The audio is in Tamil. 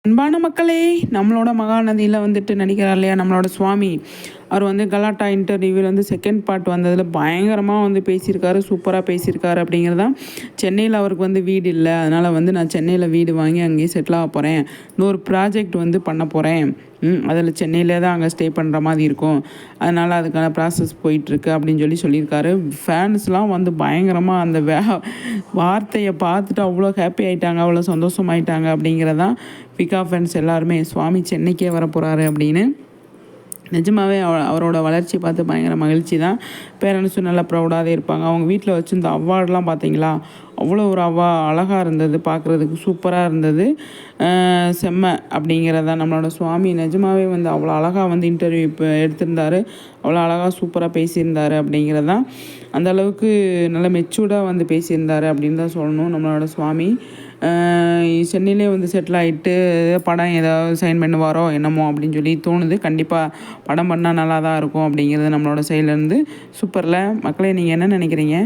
அன்பான மக்களே, நம்மளோட மகாநதியில் வந்துட்டு நடிக்கிறார் இல்லையா நம்மளோட சுவாமி, அவர் வந்து கலாட்டா இன்டர்வியூவில் வந்து செகண்ட் பார்ட் வந்ததில் பயங்கரமாக வந்து பேசியிருக்காரு, சூப்பராக பேசியிருக்காரு. அப்படிங்கிறதான் சென்னையில் அவருக்கு வந்து வீடு இல்லை, அதனால் வந்து நான் சென்னையில் வீடு வாங்கி அங்கேயே செட்டில் ஆக போகிறேன், இன்னொரு ப்ராஜெக்ட் வந்து பண்ண போகிறேன், அதில் சென்னையிலே தான் அங்கே ஸ்டே பண்ணுற மாதிரி இருக்கும், அதனால் அதுக்கான ப்ராசஸ் போயிட்டுருக்கு அப்படின்னு சொல்லியிருக்காரு. ஃபேன்ஸ்லாம் வந்து பயங்கரமாக அந்த வார்த்தையை பார்த்துட்டு அவ்வளோ ஹாப்பி ஆகிட்டாங்க, அவ்வளோ சந்தோஷமாயிட்டாங்க. அப்படிங்கிறதான் பிகா ஃபேன்ஸ் எல்லாருமே சுவாமி சென்னைக்கே வர போகிறாரு அப்படின்னு. நிஜமாகவே அவரோட வளர்ச்சி பார்த்து பயங்கர மகிழ்ச்சி தான். பேரண்ட்ஸும் நல்லா ப்ரௌடாகவே இருப்பாங்க. அவங்க வீட்டில் வச்சுருந்த அவார்டெலாம் பார்த்தீங்களா, அவ்வளோ ஒரு அழகாக இருந்தது, பார்க்குறதுக்கு சூப்பராக இருந்தது, செம்ம. அப்படிங்கிறதான் நம்மளோட சுவாமி நிஜமாகவே வந்து அவ்வளோ அழகாக வந்து இன்டர்வியூ இப்போ எடுத்திருந்தார், அவ்வளோ அழகாக சூப்பராக பேசியிருந்தார். அப்படிங்கிறதான் அந்தளவுக்கு நல்ல மெச்சூர்டாக வந்து பேசியிருந்தார் அப்படின்னு தான் சொல்லணும். நம்மளோட சுவாமி சென்னையிலே வந்து செட்டில் ஆகிட்டு படம் ஏதாவது சைன் பண்ணுவாரோ என்னமோ அப்படின்னு சொல்லி தோணுது. கண்டிப்பாக படம் பண்ணால் நல்லா தான் இருக்கும் அப்படிங்கிறது நம்மளோட சைட்லேருந்து. சூப்பரில் மக்களே, நீங்கள் என்ன நினைக்கிறீங்க?